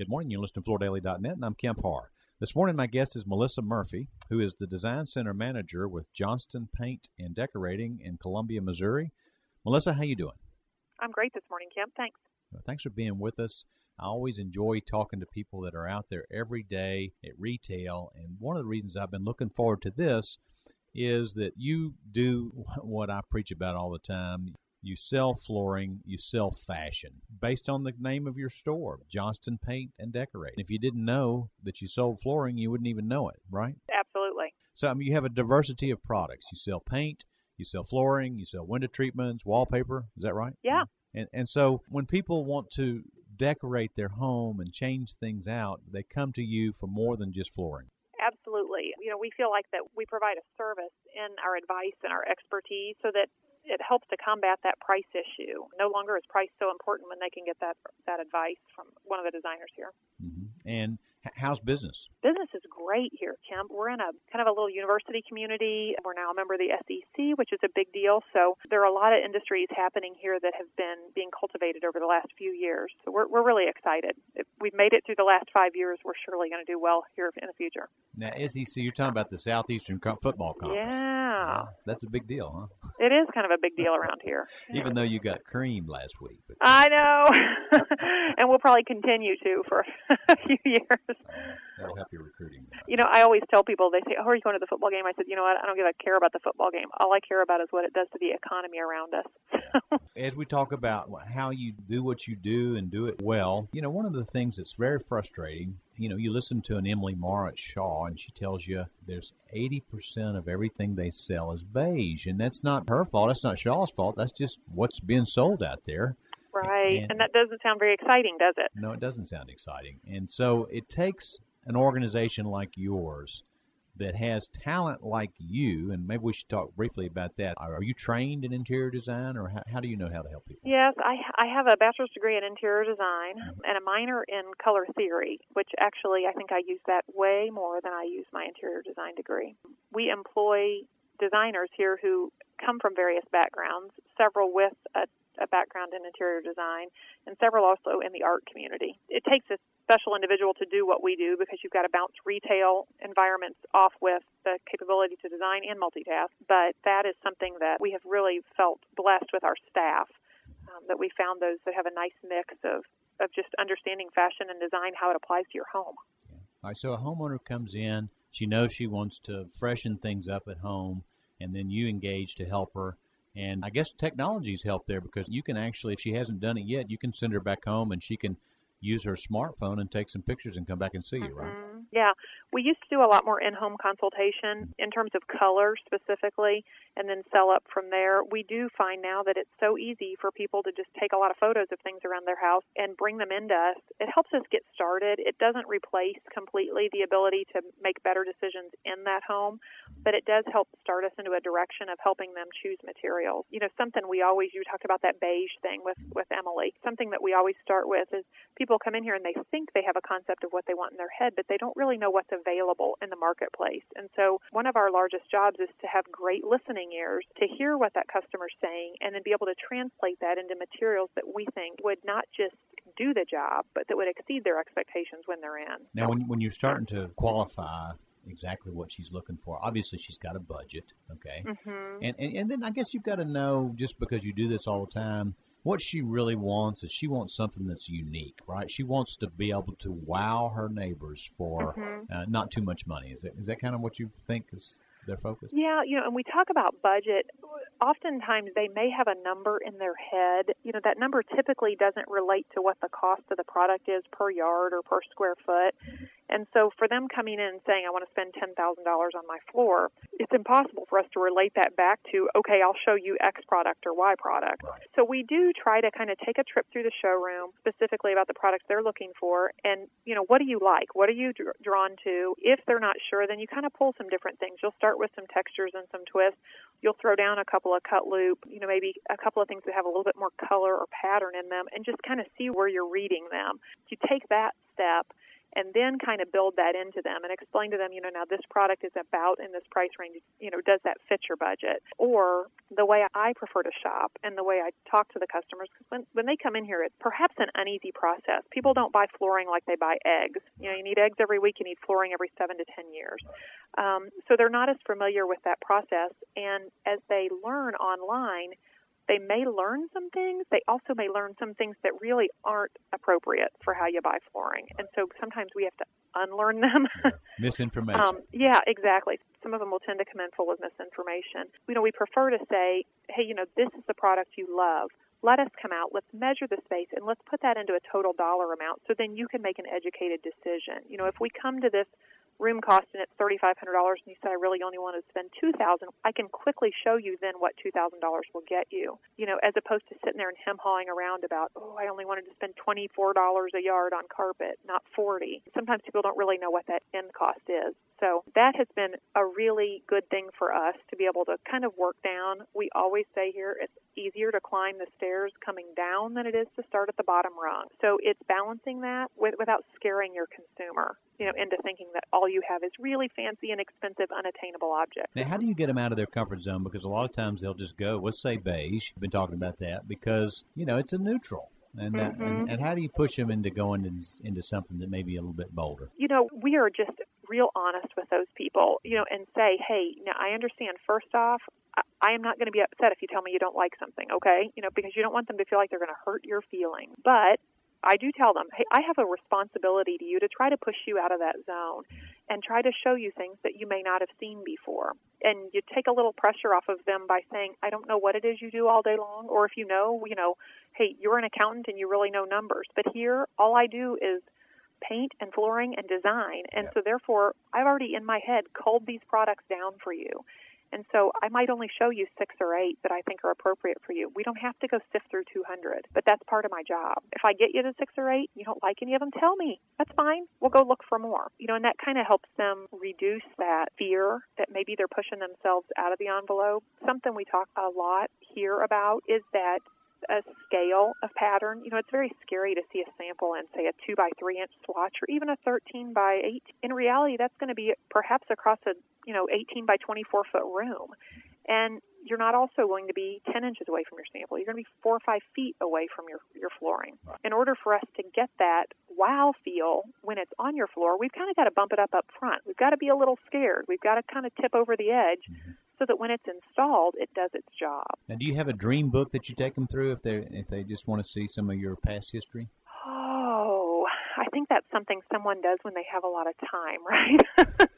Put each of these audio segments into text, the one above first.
Good morning. You're listening to FloorDaily.net, and I'm Kemp Harr. This morning, my guest is Melissa Murphy, who is the Design Center Manager with Johnston Paint and Decorating in Columbia, Missouri. Melissa, how you doing? I'm great this morning, Kemp. Thanks. Well, thanks for being with us. I always enjoy talking to people that are out there every day at retail, and one of the reasons I've been looking forward to this is that you do what I preach about all the time. You sell flooring, you sell fashion, based on the name of your store, Johnston Paint and Decorating. If you didn't know that you sold flooring, you wouldn't even know it, right? Absolutely. So you have a diversity of products. You sell paint, you sell flooring, you sell window treatments, wallpaper. Is that right? Yeah. And so when people want to decorate their home and change things out, they come to you for more than just flooring. Absolutely. We feel like that we provide a service in our advice and our expertise so that it helps to combat that price issue. No longer is price so important when they can get that advice from one of the designers here. Mm-hmm. And how's business? Business is great here, Kemp. We're in a kind of a little university community. We're now a member of the SEC, which is a big deal. So there are a lot of industries happening here that have been being cultivated over the last few years. So we're really excited. If we've made it through the last 5 years, we're surely going to do well here in the future. Now, SEC, you're talking about the Southeastern Football Conference. Yeah. That's a big deal, huh? It is kind of a big deal around here. Even though you got creamed last week. But I know. And we'll probably continue to for a few years. That'll help your recruiting. I always tell people, they say, "Oh, are you going to the football game?" I said, you know what, I don't give a care about the football game. All I care about is what it does to the economy around us. As we talk about how you do what you do and do it well, one of the things that's very frustrating, you listen to an Emily Marr at Shaw, and she tells you there's 80% of everything they sell is beige. And that's not her fault. That's not Shaw's fault. That's just what's being sold out there. Right. And that doesn't sound very exciting, does it? No, it doesn't sound exciting. And so it takes an organization like yours that has talent like you, and maybe we should talk briefly about that. Are you trained in interior design, or how do you know how to help people? Yes, I have a bachelor's degree in interior design and a minor in color theory, which actually I think I use that way more than I use my interior design degree. We employ designers here who come from various backgrounds, several with a background in interior design, and several also in the art community. It takes a special individual to do what we do because you've got to bounce retail environments off with the capability to design and multitask, but that is something that we have really felt blessed with our staff, that we found those that have a nice mix of just understanding fashion and design, how it applies to your home. Yeah. All right, so a homeowner comes in, she knows she wants to freshen things up at home, and then you engage to help her. And I guess technology's helped there because you can actually, if she hasn't done it yet, you can send her back home and she can use her smartphone and take some pictures and come back and see you, right? Yeah. We used to do a lot more in-home consultation in terms of color specifically and then sell up from there. We do find now that it's so easy for people to just take a lot of photos of things around their house and bring them into us. It helps us get started. It doesn't replace completely the ability to make better decisions in that home, but it does help start us into a direction of helping them choose materials. Something you talked about that beige thing with Emily. Something that we always start with is people come in here and they think they have a concept of what they want in their head, but they don't really know what's available in the marketplace. And so one of our largest jobs is to have great listening ears to hear what that customer's saying and then be able to translate that into materials that we think would not just do the job, but that would exceed their expectations when they're in. Now, when you're starting to qualify exactly what she's looking for, obviously she's got a budget, okay? Mm-hmm. And then I guess you've got to know, just because you do this all the time, what she really wants is she wants something that's unique, right? She wants to be able to wow her neighbors for not too much money. Is that kind of what you think is their focus? Yeah, and we talk about budget. Oftentimes they may have a number in their head. That number typically doesn't relate to what the cost of the product is per yard or per square foot. And so for them coming in and saying, I want to spend $10,000 on my floor, it's impossible for us to relate that back to, okay, I'll show you X product or Y product. Right. So we do try to kind of take a trip through the showroom specifically about the products they're looking for. And, what do you like? What are you drawn to? If they're not sure, then you kind of pull some different things. You'll start with some textures and some twists. You'll throw down a couple of cut loop, maybe a couple of things that have a little bit more color or pattern in them and just kind of see where you're reading them. You take that step, and then kind of build that into them and explain to them, now this product is about in this price range, does that fit your budget? Or the way I prefer to shop and the way I talk to the customers, because when they come in here, it's perhaps an uneasy process. People don't buy flooring like they buy eggs. You need eggs every week, you need flooring every 7 to 10 years. So they're not as familiar with that process, and as they learn online, they may learn some things. They also may learn some things that really aren't appropriate for how you buy flooring. And so sometimes we have to unlearn them. Misinformation. Yeah, exactly. Some of them will tend to come in full of misinformation. We prefer to say, hey, this is the product you love. Let us come out, let's measure the space, and let's put that into a total dollar amount so then you can make an educated decision. If we come to this room cost and it's $3,500 and you said I really only want to spend $2,000, I can quickly show you then what $2,000 will get you. As opposed to sitting there and hem-hawing around about, I only wanted to spend $24 a yard on carpet, not $40. Sometimes people don't really know what that end cost is. So that has been a really good thing for us to be able to kind of work down. We always say here it's easier to climb the stairs coming down than it is to start at the bottom rung. So it's balancing that without scaring your consumer, into thinking that all you have is really fancy and expensive, unattainable objects. Now, how do you get them out of their comfort zone? Because a lot of times they'll just go, let's say beige. We've been talking about that because, it's a neutral. And, and how do you push them into going into something that may be a little bit bolder? We are just real honest with those people, and say, hey, now I understand, first off, I am not going to be upset if you tell me you don't like something, okay? Because you don't want them to feel like they're going to hurt your feelings. But I do tell them, hey, I have a responsibility to you to try to push you out of that zone and try to show you things that you may not have seen before. And you take a little pressure off of them by saying, I don't know what it is you do all day long, or if you know, hey, you're an accountant and you really know numbers. But here, all I do is paint and flooring and design. And so therefore, I've already in my head culled these products down for you. And so I might only show you 6 or 8 that I think are appropriate for you. We don't have to go sift through 200, but that's part of my job. If I get you to 6 or 8, you don't like any of them, tell me. That's fine. We'll go look for more. And that kind of helps them reduce that fear that maybe they're pushing themselves out of the envelope. Something we talk a lot here about is that a scale of pattern. It's very scary to see a sample in, say, a 2 by 3 inch swatch or even a 13 by 8. In reality, that's going to be perhaps across a 18 by 24 foot room. And you're not also going to be 10 inches away from your sample. You're going to be 4 or 5 feet away from your flooring. In order for us to get that wow feel when it's on your floor, we've kind of got to bump it up front. We've got to be a little scared. We've got to kind of tip over the edge so that when it's installed, it does its job. Now, do you have a dream book that you take them through if they just want to see some of your past history? Oh, I think that's something someone does when they have a lot of time, right?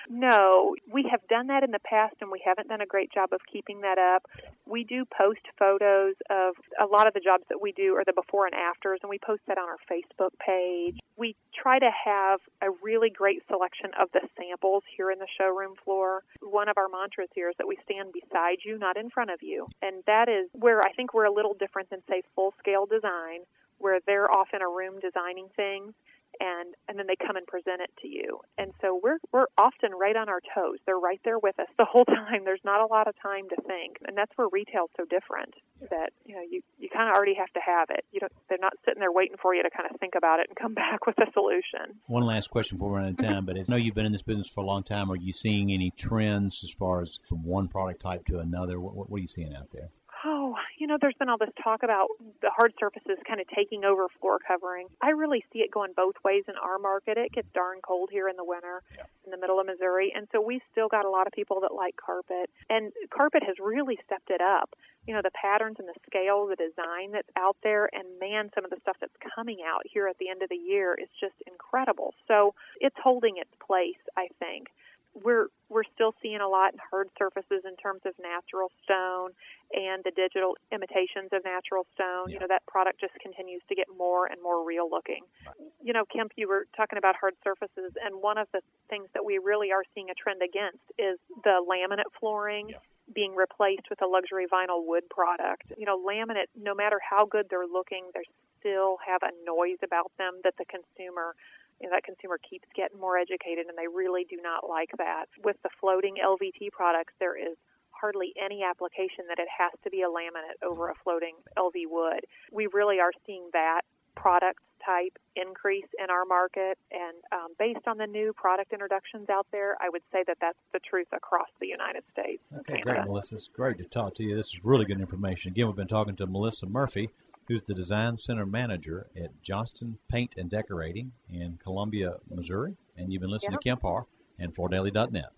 No, we have done that in the past, and we haven't done a great job of keeping that up. We do post photos of a lot of the jobs that we do, or the before and afters, and we post that on our Facebook page. We try to have a really great selection of the samples here in the showroom floor. One of our mantras here is that we stand beside you, not in front of you. And that is where I think we're a little different than, say, full-scale design, where they're off in a room designing things, and then they come and present it to you. And so we're often right on our toes. They're right there with us the whole time. There's not a lot of time to think. And that's where retail's so different, that you kind of already have to have it. They're not sitting there waiting for you to kind of think about it and come back with a solution. One last question before we run out of time, but I know you've been in this business for a long time. Are you seeing any trends as far as from one product type to another? What are you seeing out there? Oh, there's been all this talk about the hard surfaces kind of taking over floor covering. I really see it going both ways in our market. It gets darn cold here in the winter in the middle of Missouri, and so we've still got a lot of people that like carpet. And carpet has really stepped it up. The patterns and the scale, the design that's out there, and man, some of the stuff that's coming out here at the end of the year is just incredible. So it's holding its place, I think. We're still seeing a lot in hard surfaces in terms of natural stone and the digital imitations of natural stone. Yeah. That product just continues to get more and more real looking. Right. Kemp, you were talking about hard surfaces, and one of the things that we really are seeing a trend against is the laminate flooring being replaced with a luxury vinyl wood product. Laminate, no matter how good they're looking, they still have a noise about them that the consumer that consumer keeps getting more educated, and they really do not like that. With the floating LVT products, there is hardly any application that it has to be a laminate over a floating LV wood. We really are seeing that product type increase in our market. And based on the new product introductions out there, I would say that that's the truth across the United States. Okay, great, Melissa. It's great to talk to you. This is really good information. Again, we've been talking to Melissa Murphy, who's the Design Center Manager at Johnston Paint and Decorating in Columbia, Missouri. And you've been listening to Kemp Harr and FloorDaily.net.